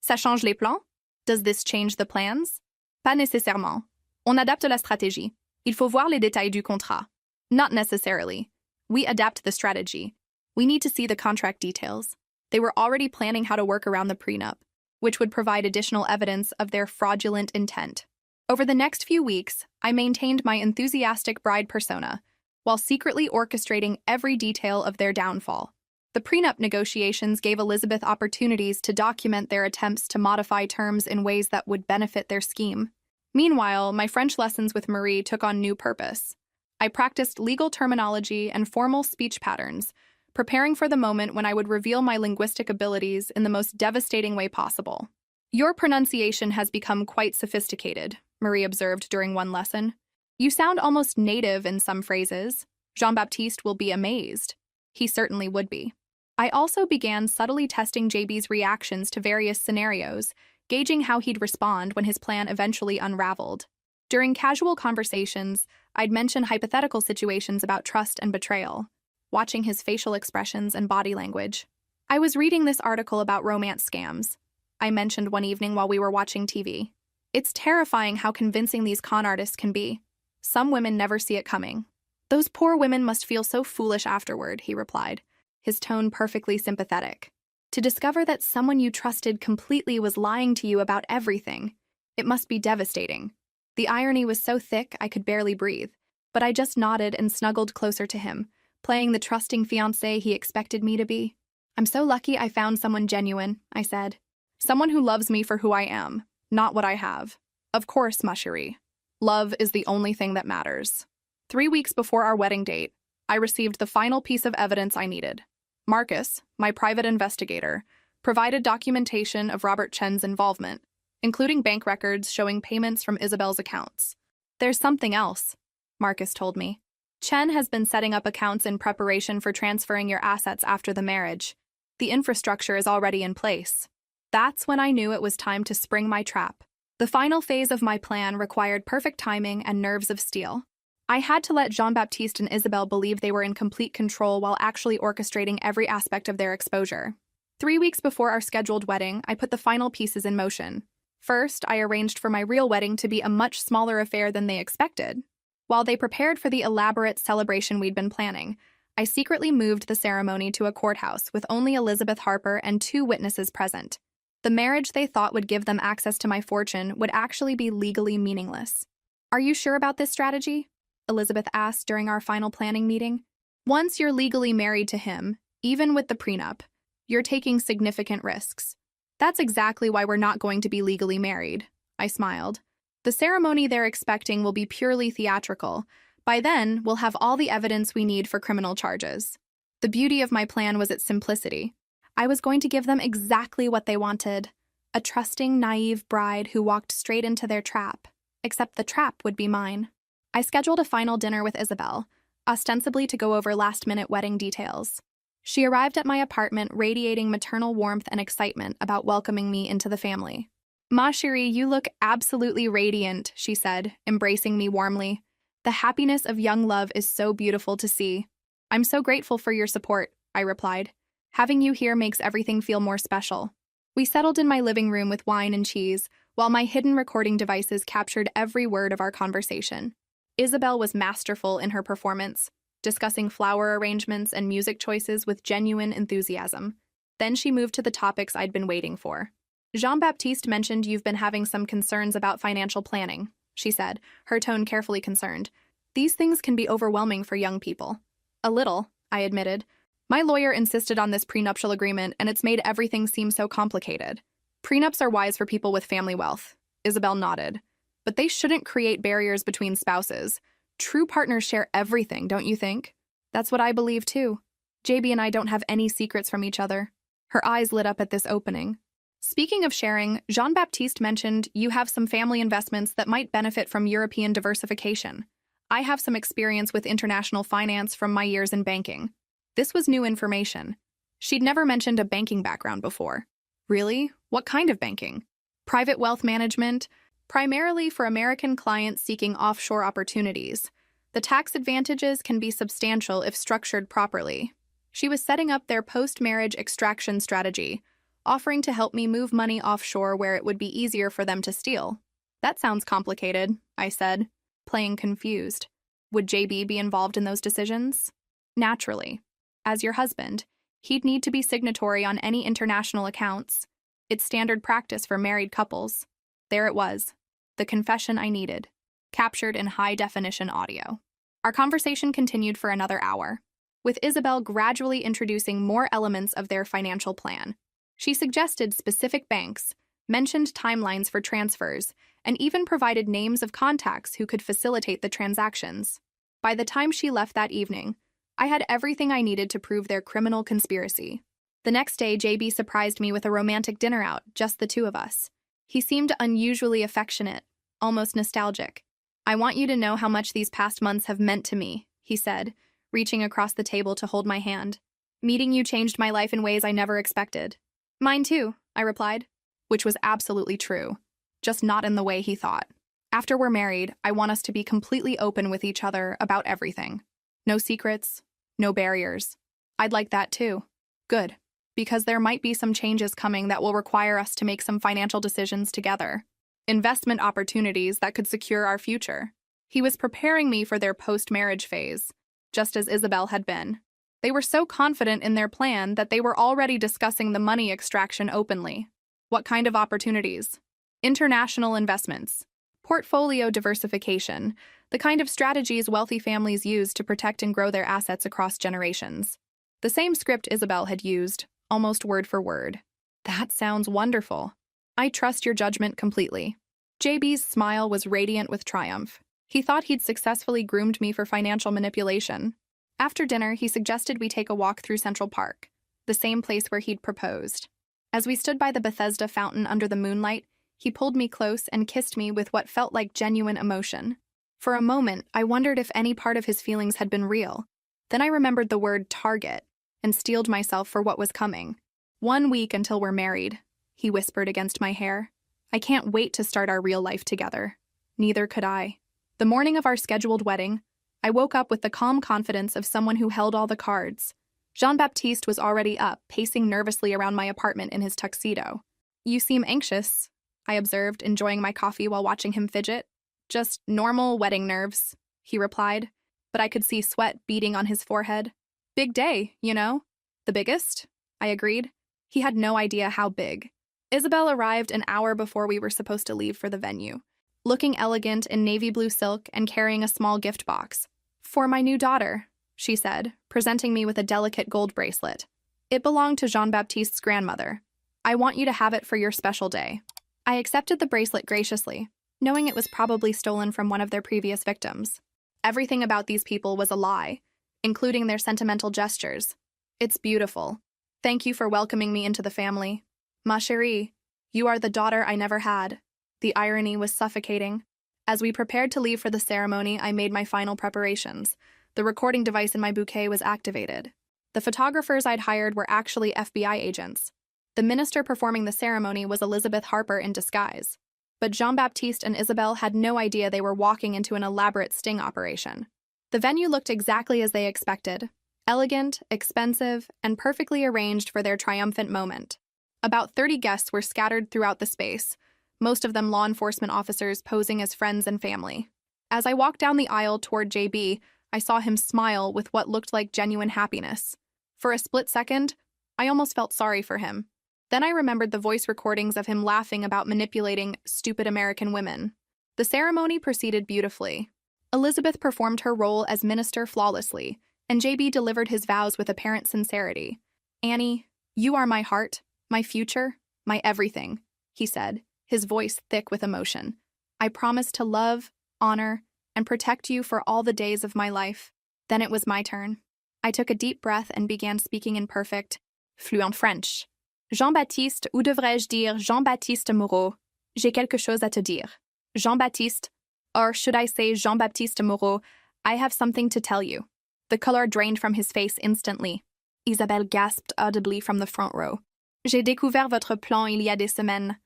Ça change les plans? Does this change the plans? Pas nécessairement. On adapte la stratégie. Il faut voir les détails du contrat. Not necessarily. We adapt the strategy. We need to see the contract details. They were already planning how to work around the prenup, which would provide additional evidence of their fraudulent intent. Over the next few weeks, I maintained my enthusiastic bride persona, while secretly orchestrating every detail of their downfall. The prenup negotiations gave Elizabeth opportunities to document their attempts to modify terms in ways that would benefit their scheme. Meanwhile, my French lessons with Marie took on new purpose. I practiced legal terminology and formal speech patterns, preparing for the moment when I would reveal my linguistic abilities in the most devastating way possible. Your pronunciation has become quite sophisticated, Marie observed during one lesson. You sound almost native in some phrases. Jean-Baptiste will be amazed. He certainly would be. I also began subtly testing JB's reactions to various scenarios, gauging how he'd respond when his plan eventually unraveled. During casual conversations, I'd mention hypothetical situations about trust and betrayal, watching his facial expressions and body language. I was reading this article about romance scams, I mentioned one evening while we were watching TV. It's terrifying how convincing these con artists can be. Some women never see it coming. Those poor women must feel so foolish afterward, he replied, his tone perfectly sympathetic. To discover that someone you trusted completely was lying to you about everything. It must be devastating. The irony was so thick I could barely breathe, but I just nodded and snuggled closer to him, playing the trusting fiancé he expected me to be. I'm so lucky I found someone genuine, I said. Someone who loves me for who I am, not what I have. Of course, ma chérie. Love is the only thing that matters. 3 weeks before our wedding date, I received the final piece of evidence I needed. Marcus, my private investigator, provided documentation of Robert Chen's involvement, including bank records showing payments from Isabel's accounts. There's something else, Marcus told me. Chen has been setting up accounts in preparation for transferring your assets after the marriage. The infrastructure is already in place. That's when I knew it was time to spring my trap. The final phase of my plan required perfect timing and nerves of steel. I had to let Jean-Baptiste and Isabel believe they were in complete control while actually orchestrating every aspect of their exposure. 3 weeks before our scheduled wedding, I put the final pieces in motion. First, I arranged for my real wedding to be a much smaller affair than they expected. While they prepared for the elaborate celebration we'd been planning, I secretly moved the ceremony to a courthouse with only Elizabeth Harper and 2 witnesses present. The marriage they thought would give them access to my fortune would actually be legally meaningless. Are you sure about this strategy? Elizabeth asked during our final planning meeting. Once you're legally married to him, even with the prenup, you're taking significant risks. That's exactly why we're not going to be legally married, I smiled. The ceremony they're expecting will be purely theatrical. By then, we'll have all the evidence we need for criminal charges. The beauty of my plan was its simplicity. I was going to give them exactly what they wanted. A trusting, naive bride who walked straight into their trap. Except the trap would be mine. I scheduled a final dinner with Isabel, ostensibly to go over last-minute wedding details. She arrived at my apartment radiating maternal warmth and excitement about welcoming me into the family. "Ma chérie, you look absolutely radiant," she said, embracing me warmly. "The happiness of young love is so beautiful to see." "I'm so grateful for your support," I replied. "Having you here makes everything feel more special." We settled in my living room with wine and cheese, while my hidden recording devices captured every word of our conversation. Isabel was masterful in her performance, discussing flower arrangements and music choices with genuine enthusiasm. Then she moved to the topics I'd been waiting for. "Jean-Baptiste mentioned you've been having some concerns about financial planning," she said, her tone carefully concerned. "These things can be overwhelming for young people." "A little," I admitted. "My lawyer insisted on this prenuptial agreement, and it's made everything seem so complicated." "Prenups are wise for people with family wealth," Isabel nodded. "But they shouldn't create barriers between spouses. True partners share everything, don't you think?" "That's what I believe, too. JB and I don't have any secrets from each other." Her eyes lit up at this opening. "Speaking of sharing, Jean-Baptiste mentioned you have some family investments that might benefit from European diversification. I have some experience with international finance from my years in banking." This was new information. She'd never mentioned a banking background before. "Really? What kind of banking?" "Private wealth management, primarily for American clients seeking offshore opportunities. The tax advantages can be substantial if structured properly." She was setting up their post-marriage extraction strategy, offering to help me move money offshore where it would be easier for them to steal. "That sounds complicated," I said, playing confused. "Would JB be involved in those decisions?" "Naturally. As your husband, he'd need to be signatory on any international accounts. It's standard practice for married couples." There it was, the confession I needed, captured in high-definition audio. Our conversation continued for another hour, with Isabel gradually introducing more elements of their financial plan. She suggested specific banks, mentioned timelines for transfers, and even provided names of contacts who could facilitate the transactions. By the time she left that evening, I had everything I needed to prove their criminal conspiracy. The next day, JB surprised me with a romantic dinner out, just the two of us. He seemed unusually affectionate, almost nostalgic. "I want you to know how much these past months have meant to me," he said, reaching across the table to hold my hand. "Meeting you changed my life in ways I never expected." "Mine too," I replied, which was absolutely true, just not in the way he thought. "After we're married, I want us to be completely open with each other about everything. No secrets, no barriers." "I'd like that too." "Good, because there might be some changes coming that will require us to make some financial decisions together. Investment opportunities that could secure our future." He was preparing me for their post-marriage phase, just as Isabel had been. They were so confident in their plan that they were already discussing the money extraction openly. "What kind of opportunities?" "International investments. Portfolio diversification, the kind of strategies wealthy families use to protect and grow their assets across generations." The same script Isabel had used, almost word for word. "That sounds wonderful. I trust your judgment completely." JB's smile was radiant with triumph. He thought he'd successfully groomed me for financial manipulation. After dinner, he suggested we take a walk through Central Park, the same place where he'd proposed. As we stood by the Bethesda fountain under the moonlight, he pulled me close and kissed me with what felt like genuine emotion. For a moment, I wondered if any part of his feelings had been real. Then I remembered the word target and steeled myself for what was coming. "1 week until we're married," he whispered against my hair. "I can't wait to start our real life together." Neither could I. The morning of our scheduled wedding, I woke up with the calm confidence of someone who held all the cards. Jean-Baptiste was already up, pacing nervously around my apartment in his tuxedo. "You seem anxious," I observed, enjoying my coffee while watching him fidget. "Just normal wedding nerves," he replied, but I could see sweat beading on his forehead. "Big day, you know?" "The biggest?" I agreed. He had no idea how big. Isabel arrived an hour before we were supposed to leave for the venue. looking elegant in navy blue silk and carrying a small gift box. "For my new daughter," she said, presenting me with a delicate gold bracelet. It belonged to Jean-Baptiste's grandmother. "I want you to have it for your special day." I accepted the bracelet graciously, knowing it was probably stolen from one of their previous victims. Everything about these people was a lie, including their sentimental gestures. "It's beautiful. Thank you for welcoming me into the family. Ma chérie, you are the daughter I never had." The irony was suffocating. As we prepared to leave for the ceremony, I made my final preparations. The recording device in my bouquet was activated. The photographers I'd hired were actually FBI agents. The minister performing the ceremony was Elizabeth Harper in disguise. But Jean-Baptiste and Isabelle had no idea they were walking into an elaborate sting operation. The venue looked exactly as they expected: elegant, expensive, and perfectly arranged for their triumphant moment. About 30 guests were scattered throughout the space, most of them law enforcement officers posing as friends and family. As I walked down the aisle toward JB, I saw him smile with what looked like genuine happiness. For a split second, I almost felt sorry for him. Then I remembered the voice recordings of him laughing about manipulating stupid American women. The ceremony proceeded beautifully. Elizabeth performed her role as minister flawlessly, and JB delivered his vows with apparent sincerity. "Annie, you are my heart, my future, my everything," he said, his voice thick with emotion. "I promise to love, honor, and protect you for all the days of my life." Then it was my turn. I took a deep breath and began speaking in perfect, fluent French. "Jean-Baptiste, ou devrais-je dire Jean-Baptiste Moreau, j'ai quelque chose à te dire. Jean-Baptiste, or should I say Jean-Baptiste Moreau, I have something to tell you." The color drained from his face instantly. Isabelle gasped audibly from the front row. "J'ai découvert votre plan il y a des semaines.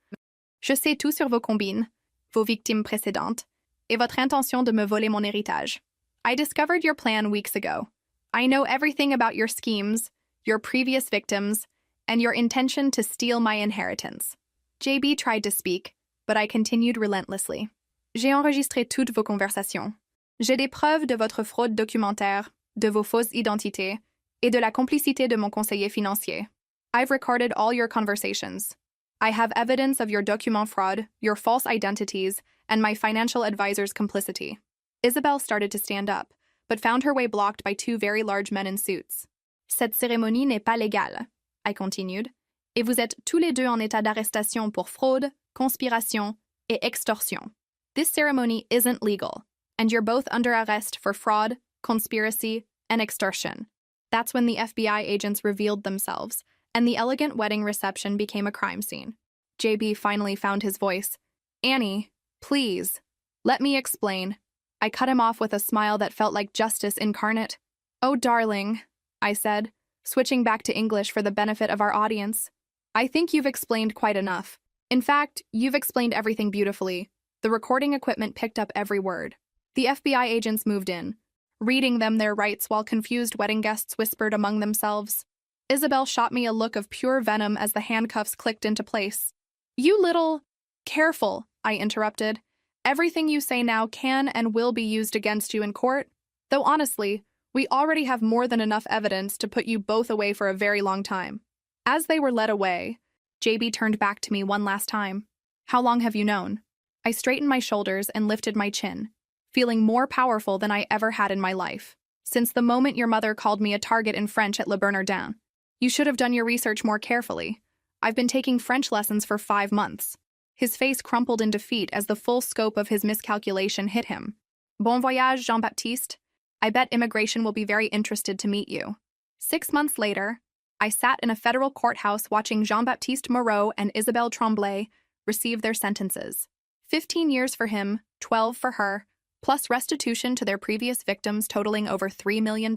Je sais tout sur vos combines, vos victimes précédentes, et votre intention de me voler mon héritage. I discovered your plan weeks ago. I know everything about your schemes, your previous victims, and your intention to steal my inheritance." JB tried to speak, but I continued relentlessly. "J'ai enregistré toutes vos conversations. J'ai des preuves de votre fraude documentaire, de vos fausses identités, et de la complicité de mon conseiller financier. I've recorded all your conversations. I have evidence of your document fraud, your false identities, and my financial advisor's complicity." Isabelle started to stand up, but found her way blocked by two very large men in suits. "Cette cérémonie n'est pas légale," I continued, "et vous êtes tous les deux en état d'arrestation pour fraude, conspiration, et extorsion. This ceremony isn't legal, and you're both under arrest for fraud, conspiracy, and extortion." That's when the FBI agents revealed themselves, and the elegant wedding reception became a crime scene. JB finally found his voice. "Annie, please, let me explain." I cut him off with a smile that felt like justice incarnate. "Oh, darling," I said, switching back to English for the benefit of our audience. "I think you've explained quite enough. In fact, you've explained everything beautifully." The recording equipment picked up every word. The FBI agents moved in, reading them their rights while confused wedding guests whispered among themselves. Isabelle shot me a look of pure venom as the handcuffs clicked into place. "You little—" "Careful," I interrupted. "Everything you say now can and will be used against you in court. Though honestly, we already have more than enough evidence to put you both away for a very long time." As they were led away, JB turned back to me one last time. "How long have you known?" I straightened my shoulders and lifted my chin, feeling more powerful than I ever had in my life. "Since the moment your mother called me a target in French at Le Bernardin. You should have done your research more carefully. I've been taking French lessons for 5 months. His face crumpled in defeat as the full scope of his miscalculation hit him. "Bon voyage, Jean-Baptiste. I bet immigration will be very interested to meet you." 6 months later, I sat in a federal courthouse watching Jean-Baptiste Moreau and Isabelle Tremblay receive their sentences. 15 years for him, 12 for her, plus restitution to their previous victims totaling over $3 million.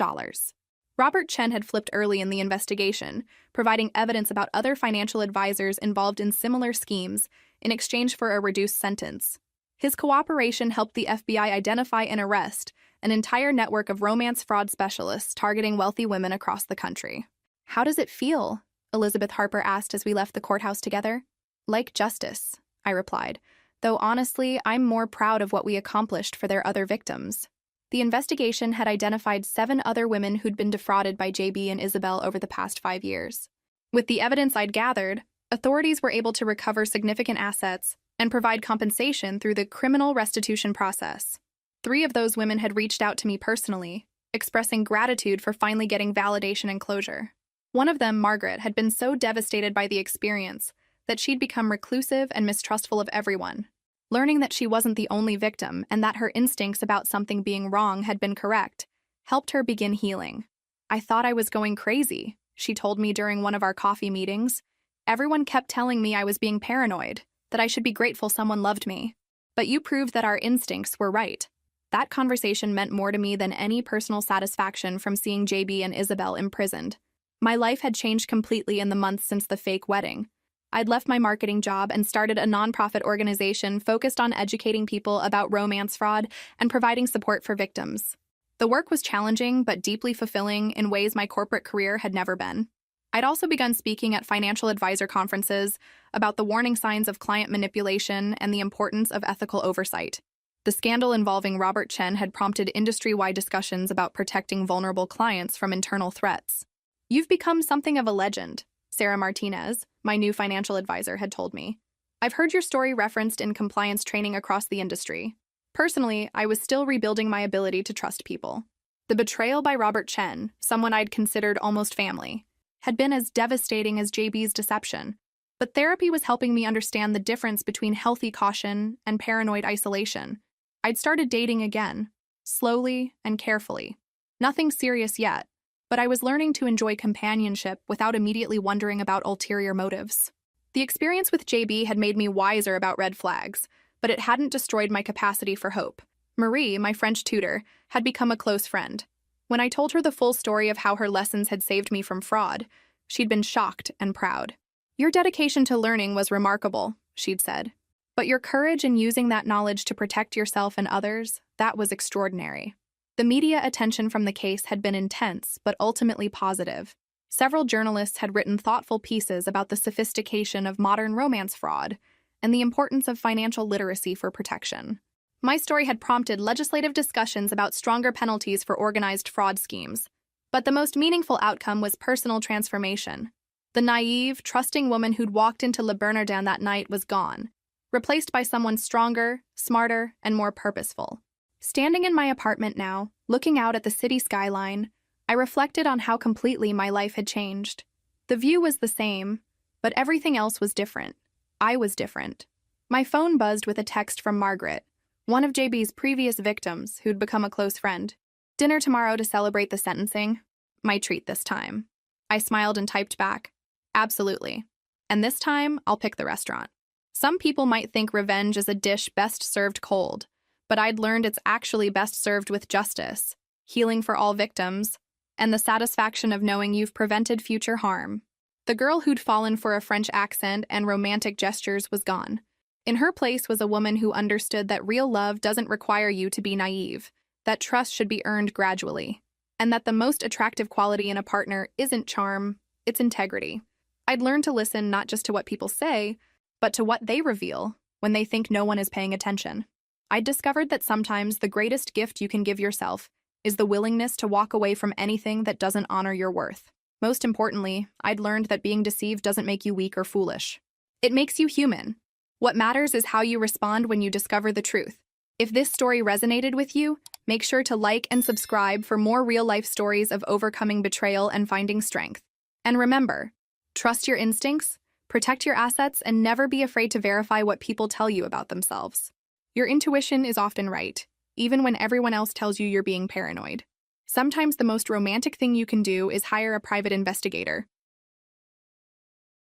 Robert Chen had flipped early in the investigation, providing evidence about other financial advisors involved in similar schemes in exchange for a reduced sentence. His cooperation helped the FBI identify and arrest an entire network of romance fraud specialists targeting wealthy women across the country. "How does it feel?" Elizabeth Harper asked as we left the courthouse together. "Like justice," I replied, though honestly, I'm more proud of what we accomplished for their other victims. The investigation had identified 7 other women who'd been defrauded by JB and Isabelle over the past 5 years. With the evidence I'd gathered, authorities were able to recover significant assets, and provide compensation through the criminal restitution process. 3 of those women had reached out to me personally, expressing gratitude for finally getting validation and closure. One of them, Margaret, had been so devastated by the experience that she'd become reclusive and mistrustful of everyone. Learning that she wasn't the only victim and that her instincts about something being wrong had been correct helped her begin healing. "I thought I was going crazy," she told me during one of our coffee meetings. "Everyone kept telling me I was being paranoid, that I should be grateful someone loved me. But you proved that our instincts were right." That conversation meant more to me than any personal satisfaction from seeing JB and Isabel imprisoned. My life had changed completely in the months since the fake wedding. I'd left my marketing job and started a nonprofit organization focused on educating people about romance fraud and providing support for victims. The work was challenging but deeply fulfilling in ways my corporate career had never been. I'd also begun speaking at financial advisor conferences about the warning signs of client manipulation and the importance of ethical oversight. The scandal involving Robert Chen had prompted industry-wide discussions about protecting vulnerable clients from internal threats. "You've become something of a legend," Sarah Martinez, my new financial advisor, had told me. "I've heard your story referenced in compliance training across the industry." Personally, I was still rebuilding my ability to trust people. The betrayal by Robert Chen, someone I'd considered almost family, had been as devastating as JB's deception. But therapy was helping me understand the difference between healthy caution and paranoid isolation. I'd started dating again, slowly and carefully. Nothing serious yet, but I was learning to enjoy companionship without immediately wondering about ulterior motives. The experience with JB had made me wiser about red flags, but it hadn't destroyed my capacity for hope. Marie, my French tutor, had become a close friend. When I told her the full story of how her lessons had saved me from fraud, she'd been shocked and proud. "Your dedication to learning was remarkable," she'd said. "But your courage in using that knowledge to protect yourself and others, that was extraordinary." The media attention from the case had been intense, but ultimately positive. Several journalists had written thoughtful pieces about the sophistication of modern romance fraud and the importance of financial literacy for protection. My story had prompted legislative discussions about stronger penalties for organized fraud schemes. But the most meaningful outcome was personal transformation. The naive, trusting woman who'd walked into Le Bernardin that night was gone, replaced by someone stronger, smarter, and more purposeful. Standing in my apartment now, looking out at the city skyline, I reflected on how completely my life had changed. The view was the same, but everything else was different. I was different. My phone buzzed with a text from Margaret, one of JB's previous victims who'd become a close friend. "Dinner tomorrow to celebrate the sentencing? My treat this time." I smiled and typed back, "Absolutely. And this time, I'll pick the restaurant." Some people might think revenge is a dish best served cold, but I'd learned it's actually best served with justice, healing for all victims, and the satisfaction of knowing you've prevented future harm. The girl who'd fallen for a French accent and romantic gestures was gone. In her place was a woman who understood that real love doesn't require you to be naive, that trust should be earned gradually, and that the most attractive quality in a partner isn't charm, it's integrity. I'd learned to listen not just to what people say, but to what they reveal when they think no one is paying attention. I'd discovered that sometimes the greatest gift you can give yourself is the willingness to walk away from anything that doesn't honor your worth. Most importantly, I'd learned that being deceived doesn't make you weak or foolish. It makes you human. What matters is how you respond when you discover the truth. If this story resonated with you, make sure to like and subscribe for more real-life stories of overcoming betrayal and finding strength. And remember, trust your instincts, protect your assets, and never be afraid to verify what people tell you about themselves. Your intuition is often right, even when everyone else tells you you're being paranoid. Sometimes the most romantic thing you can do is hire a private investigator.